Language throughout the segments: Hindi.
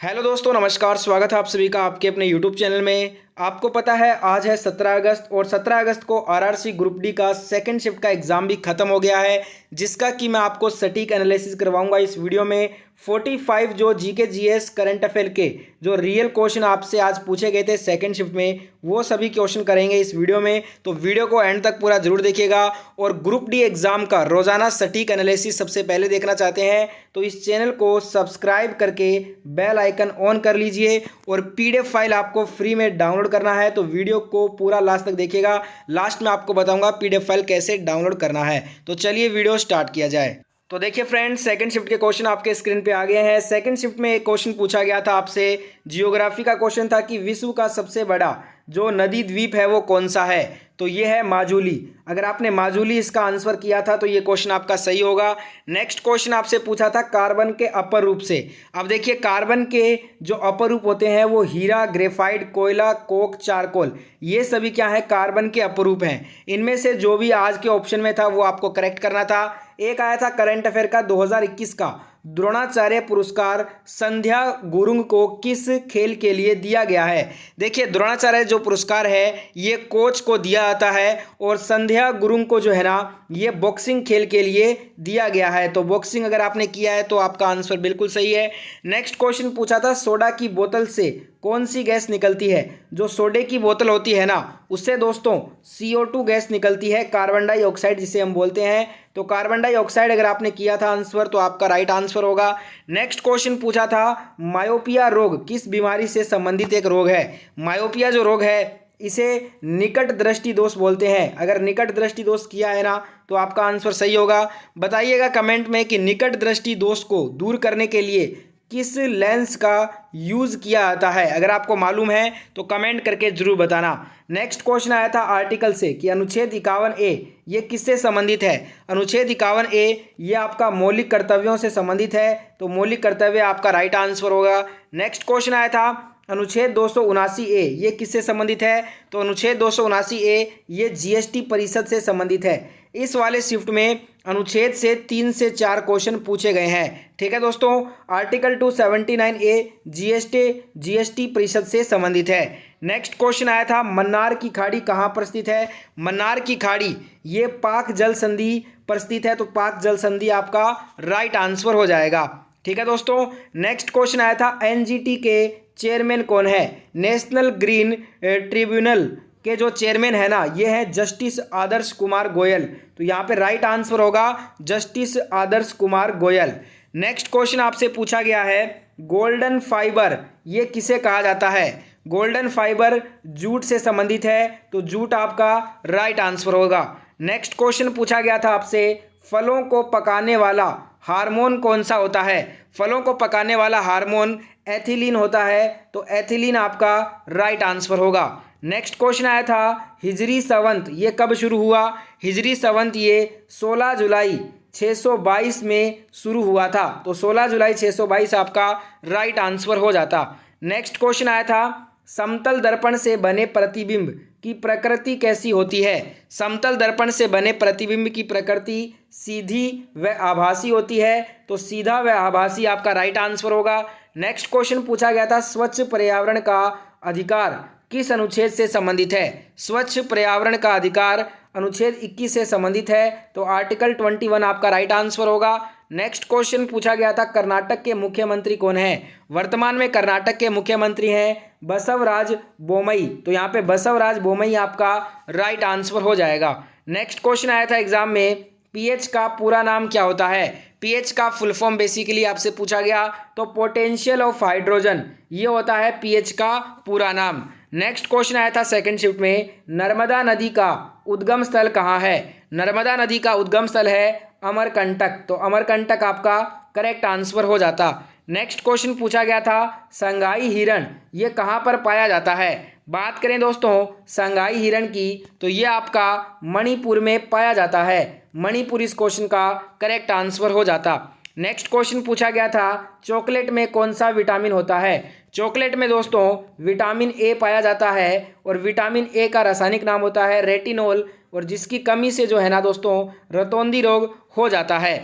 हेलो दोस्तों, नमस्कार। स्वागत है आप सभी का आपके अपने यूट्यूब चैनल में। आपको पता है आज है 17 अगस्त और 17 अगस्त को आरआरसी ग्रुप डी का सेकंड शिफ्ट का एग्ज़ाम भी ख़त्म हो गया है, जिसका कि मैं आपको सटीक एनालिसिस करवाऊंगा इस वीडियो में। 45 जो जीके जीएस करंट अफेयर के जो रियल क्वेश्चन आपसे आज पूछे गए थे सेकंड शिफ्ट में, वो सभी क्वेश्चन करेंगे इस वीडियो में। तो वीडियो को एंड तक पूरा जरूर देखिएगा। और ग्रुप डी एग्ज़ाम का रोज़ाना सटीक एनालिसिस सबसे पहले देखना चाहते हैं तो इस चैनल को सब्सक्राइब करके बेल आइकन ऑन कर लीजिए। और पीडीएफ फाइल आपको फ्री में डाउनलोड करना है तो वीडियो को पूरा लास्ट तक देखिएगा। लास्ट में आपको बताऊंगा पीडीएफ फाइल कैसे डाउनलोड करना है। तो चलिए वीडियो स्टार्ट किया जाए। तो देखिए फ्रेंड्स, सेकंड शिफ्ट के क्वेश्चन आपके स्क्रीन पे आ गए हैं। सेकंड शिफ्ट में एक क्वेश्चन पूछा गया था आपसे, जियोग्राफी का क्वेश्चन था कि विश्व का सबसे बड़ा जो नदी द्वीप है वो कौन सा है। तो ये है माजुली। अगर आपने माजुली इसका आंसर किया था तो ये क्वेश्चन आपका सही होगा। नेक्स्ट क्वेश्चन आपसे पूछा था कार्बन के अपर रूप से। अब देखिए, कार्बन के जो अपर रूप होते हैं वो हीरा, ग्रेफाइट, कोयला, कोक, चारकोल, ये सभी क्या है, कार्बन के अपर रूप हैं। इनमें से जो भी आज के ऑप्शन में था वो आपको करेक्ट करना था। एक आया था करंट अफेयर का 2021 का, द्रोणाचार्य पुरस्कार संध्या गुरुंग को किस खेल के लिए दिया गया है। देखिए, द्रोणाचार्य जो पुरस्कार है ये कोच को दिया जाता है और संध्या गुरुंग को जो है ना ये बॉक्सिंग खेल के लिए दिया गया है। तो बॉक्सिंग अगर आपने किया है तो आपका आंसर बिल्कुल सही है। नेक्स्ट क्वेश्चन पूछा था सोडा की बोतल से कौन सी गैस निकलती है। जो सोडे की बोतल होती है ना उससे दोस्तों CO2 गैस निकलती है, कार्बन डाइऑक्साइड जिसे हम बोलते हैं। तो कार्बन डाइऑक्साइड अगर आपने किया था आंसर तो आपका राइट आंसर होगा। नेक्स्ट क्वेश्चन पूछा था मायोपिया रोग किस बीमारी से संबंधित एक रोग है। मायोपिया जो रोग है इसे निकट दृष्टि दोष बोलते हैं। अगर निकट दृष्टि दोष किया है ना तो आपका आंसर सही होगा। बताइएगा कमेंट में कि निकट दृष्टि दोष को दूर करने के लिए किस लेंस का यूज़ किया जाता है। अगर आपको मालूम है तो कमेंट करके जरूर बताना। नेक्स्ट क्वेश्चन आया था आर्टिकल से कि अनुच्छेद 51A ये किससे संबंधित है। अनुच्छेद 51A ये आपका मौलिक कर्तव्यों से संबंधित है, तो मौलिक कर्तव्य आपका राइट आंसर होगा। नेक्स्ट क्वेश्चन आया था अनुच्छेद 279A ये किससे संबंधित है। तो अनुच्छेद 279A ये जीएसटी परिषद से संबंधित है। इस वाले शिफ्ट में अनुच्छेद से 3 से 4 क्वेश्चन पूछे गए हैं। ठीक है दोस्तों, आर्टिकल 279A जीएसटी परिषद से संबंधित है। नेक्स्ट क्वेश्चन आया था मन्नार की खाड़ी कहाँ पर स्थित है। मन्नार की खाड़ी ये पाक जल संधि पर स्थित है, तो पाक जल संधि आपका राइट आंसर हो जाएगा। ठीक है दोस्तों, नेक्स्ट क्वेश्चन आया था एनजीटी के चेयरमैन कौन है। नेशनल ग्रीन ट्रिब्यूनल के जो चेयरमैन है ना ये है जस्टिस आदर्श कुमार गोयल। तो यहाँ पे राइट आंसर होगा justice Adarsh Kumar Goyal. Next question आपसे पूछा गया है गोल्डन फाइबर ये किसे कहा जाता है। गोल्डन फाइबर जूट से संबंधित है, तो जूट आपका राइट आंसर होगा। नेक्स्ट क्वेश्चन पूछा गया था आपसे फलों को पकाने वाला हार्मोन कौन सा होता है। फलों को पकाने वाला हार्मोन एथिलीन होता है, तो एथिलीन आपका राइट आंसर होगा। नेक्स्ट क्वेश्चन आया था हिजरी संवत ये कब शुरू हुआ। हिजरी संवत ये 16 जुलाई 622 में शुरू हुआ था, तो 16 जुलाई 622 आपका राइट आंसर हो जाता। नेक्स्ट क्वेश्चन आया था समतल दर्पण से बने प्रतिबिंब की प्रकृति कैसी होती है। समतल दर्पण से बने प्रतिबिंब की प्रकृति सीधी व आभासी होती है, तो सीधा व आभासी आपका राइट आंसर होगा। नेक्स्ट क्वेश्चन पूछा गया था स्वच्छ पर्यावरण का अधिकार किस अनुच्छेद से संबंधित है। स्वच्छ पर्यावरण का अधिकार अनुच्छेद 21 से संबंधित है, तो आर्टिकल 21 आपका राइट आंसर होगा। नेक्स्ट क्वेश्चन पूछा गया था कर्नाटक के मुख्यमंत्री कौन है। वर्तमान में कर्नाटक के मुख्यमंत्री हैं बसवराज बोमई, तो यहाँ पे बसवराज बोमई आपका राइट आंसर हो जाएगा। नेक्स्ट क्वेश्चन आया था एग्जाम में पीएच का पूरा नाम क्या होता है। पीएच का फुल फॉर्म बेसिकली आपसे पूछा गया, तो पोटेंशियल ऑफ हाइड्रोजन ये होता है पीएच का पूरा नाम। नेक्स्ट क्वेश्चन आया था सेकंड शिफ्ट में नर्मदा नदी का उद्गम स्थल कहाँ है। नर्मदा नदी का उद्गम स्थल है अमरकंटक, तो अमरकंटक आपका करेक्ट आंसर हो जाता। नेक्स्ट क्वेश्चन पूछा गया था संगाई हिरण ये कहाँ पर पाया जाता है। बात करें दोस्तों संगाई हिरण की तो ये आपका मणिपुर में पाया जाता है। मणिपुर इस क्वेश्चन का करेक्ट आंसर हो जाता। नेक्स्ट क्वेश्चन पूछा गया था चॉकलेट में कौन सा विटामिन होता है। चॉकलेट में दोस्तों विटामिन ए पाया जाता है और विटामिन ए का रासायनिक नाम होता है रेटिनोल, और जिसकी कमी से जो है ना दोस्तों रतौंधी रोग हो जाता है।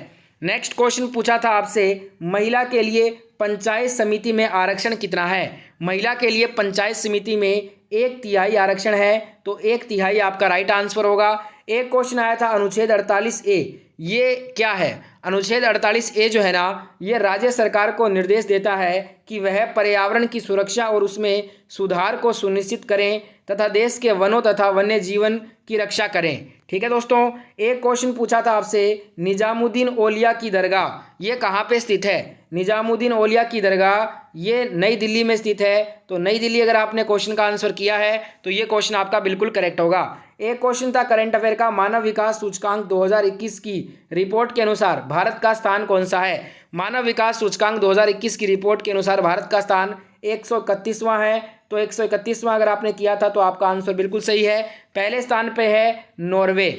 नेक्स्ट क्वेश्चन पूछा था आपसे, महिला के लिए पंचायत समिति में आरक्षण कितना है। महिला के लिए पंचायत समिति में 1/3 आरक्षण है, तो 1/3 आपका राइट आंसर होगा। एक क्वेश्चन आया था अनुच्छेद 48A, ये क्या है। अनुच्छेद 48A जो है ना, ये राज्य सरकार को निर्देश देता है कि वह पर्यावरण की सुरक्षा और उसमें सुधार को सुनिश्चित करें तथा देश के वनों तथा वन्य जीवन की रक्षा करें। ठीक है दोस्तों, एक क्वेश्चन पूछा था आपसे, निजामुद्दीन औलिया की दरगाह ये कहाँ पे स्थित है। निजामुद्दीन औलिया की दरगाह ये नई दिल्ली में स्थित है। तो नई दिल्ली अगर आपने क्वेश्चन का आंसर किया है तो ये क्वेश्चन आपका बिल्कुल करेक्ट होगा। एक क्वेश्चन था करंट अफेयर का, मानव विकास सूचकांक 2021 की रिपोर्ट के अनुसार भारत का स्थान कौन सा है। मानव विकास सूचकांक 2021 की रिपोर्ट के अनुसार भारत का स्थान 131वां है। तो 131वां अगर आपने किया था तो आपका आंसर बिल्कुल सही है, पहले स्थान पे है नॉर्वे।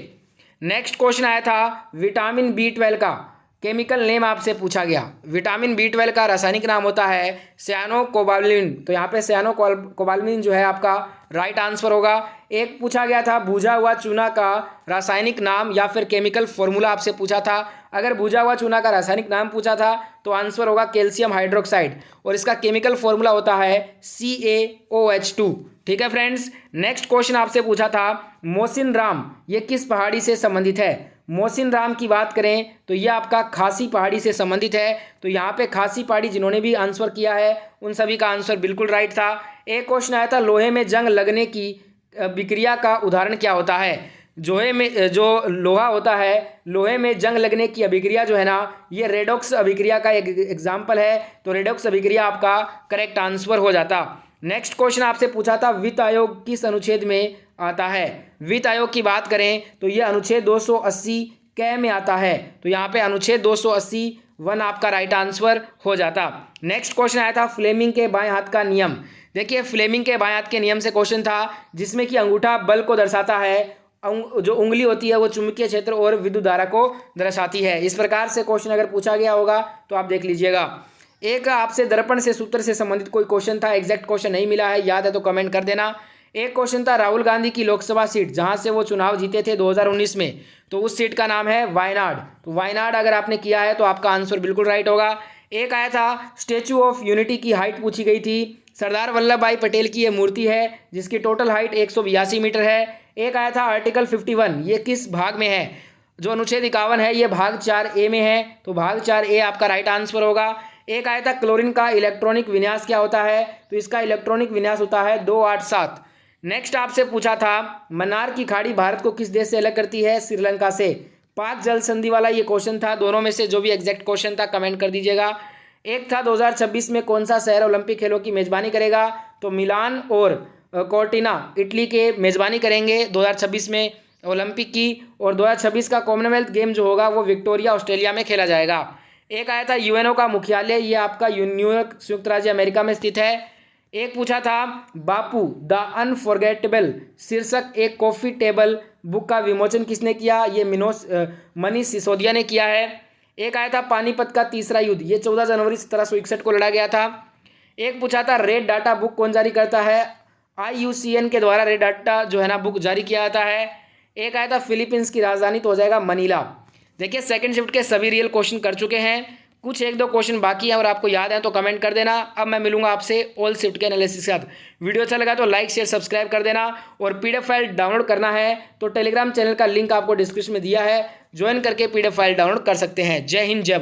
नेक्स्ट क्वेश्चन आया था, विटामिन B12 का केमिकल नेम आपसे पूछा गया। विटामिन B12 का रासायनिक नाम होता है साइनोकोबालामिन। तो यहाँ पे साइनोकोबालामिन जो है आपका राइट आंसर होगा। एक पूछा गया था, भुजा हुआ चूना का रासायनिक नाम या फिर केमिकल फॉर्मूला आपसे पूछा था। अगर भुजा हुआ चूना का रासायनिक नाम पूछा था तो आंसर होगा कैल्शियम हाइड्रोक्साइड, और इसका केमिकल फॉर्मूला होता है CaOH2। ठीक है फ्रेंड्स, नेक्स्ट क्वेश्चन आपसे पूछा था, मोहसिन राम ये किस पहाड़ी से संबंधित है। मोहसिन राम की बात करें तो ये आपका खासी पहाड़ी से संबंधित है। तो यहाँ पे खासी पहाड़ी जिन्होंने भी आंसर किया है उन सभी का आंसर बिल्कुल राइट था। एक क्वेश्चन आया था, लोहे में जंग लगने की विक्रिया का उदाहरण क्या होता है। लोहे में जो लोहा होता है, लोहे में जंग लगने की अभिक्रिया जो है ना, ये रेडॉक्स अभिक्रिया का एक एग्जाम्पल है। तो रेडॉक्स अभिक्रिया आपका करेक्ट आंसर हो जाता। नेक्स्ट क्वेश्चन आपसे पूछा था, वित्त आयोग किस अनुच्छेद में आता है। वित्त आयोग की बात करें तो ये अनुच्छेद 280 क में आता है। तो यहाँ पे अनुच्छेद 280(1) आपका राइट आंसर हो जाता। नेक्स्ट क्वेश्चन आया था, फ्लेमिंग के बाएं हाथ का नियम। देखिए फ्लेमिंग के बाएं हाथ के नियम से क्वेश्चन था, जिसमें कि अंगूठा बल को दर्शाता है, जो उंगली होती है वो चुंबकीय क्षेत्र और विद्युत धारा को दर्शाती है। इस प्रकार से क्वेश्चन अगर पूछा गया होगा तो आप देख लीजिएगा। एक आपसे दर्पण से सूत्र से संबंधित कोई क्वेश्चन था, एग्जैक्ट क्वेश्चन नहीं मिला है, याद है तो कमेंट कर देना। एक क्वेश्चन था, राहुल गांधी की लोकसभा सीट जहां से वो चुनाव जीते थे 2019 में, तो उस सीट का नाम है वायनाड। तो वायनाड अगर आपने किया है तो आपका आंसर बिल्कुल राइट होगा। एक आया था, स्टेचू ऑफ यूनिटी की हाइट पूछी गई थी। सरदार वल्लभ भाई पटेल की ये मूर्ति है जिसकी टोटल हाइट 182 मीटर है। एक आया था, आर्टिकल 51 ये किस भाग में है। जो अनुच्छेद 51 है ये भाग 4A में है। तो भाग 4A आपका राइट आंसर होगा। एक आया था, क्लोरीन का इलेक्ट्रॉनिक विन्यास क्या होता है। तो इसका इलेक्ट्रॉनिक विन्यास होता है 287। नेक्स्ट आपसे पूछा था, मन्नार की खाड़ी भारत को किस देश से अलग करती है। श्रीलंका से। पाक जल संधि वाला ये क्वेश्चन था। दोनों में से जो भी एग्जैक्ट क्वेश्चन था कमेंट कर दीजिएगा। एक था, 2026 में कौन सा शहर ओलंपिक खेलों की मेजबानी करेगा। तो मिलान और कोर्टिना इटली के मेजबानी करेंगे 2026 में ओलंपिक की। और 2026 का कॉमनवेल्थ गेम जो होगा वो विक्टोरिया ऑस्ट्रेलिया में खेला जाएगा। एक आया था, यूएनओ का मुख्यालय ये आपका न्यूयॉर्क संयुक्त राज्य अमेरिका में स्थित है। एक पूछा था, बापू द अनफॉरगेटेबल शीर्षक एक कॉफी टेबल बुक का विमोचन किसने किया। ये मनीष सिसोदिया ने किया है। एक आया था, पानीपत का तीसरा युद्ध ये 14 जनवरी 1761 को लड़ा गया था। एक पूछा था, रेड डाटा बुक कौन जारी करता है। IUCN के द्वारा रेड डाटा जो है ना बुक जारी किया जाता है। एक आया था, फिलीपींस की राजधानी तो हो जाएगा मनीला। देखिए सेकंड शिफ्ट के सभी रियल क्वेश्चन कर चुके हैं, कुछ एक दो क्वेश्चन बाकी हैं और आपको याद है तो कमेंट कर देना। अब मैं मिलूंगा आपसे ऑल शिफ्ट के एनालिसिस के साथ। वीडियो अच्छा लगा तो लाइक शेयर सब्सक्राइब कर देना, और PDF फाइल डाउनलोड करना है तो टेलीग्राम चैनल का लिंक आपको डिस्क्रिप्शन में दिया है, ज्वाइन करके PDF फाइल डाउनलोड कर सकते हैं। जय हिंद जय भारत।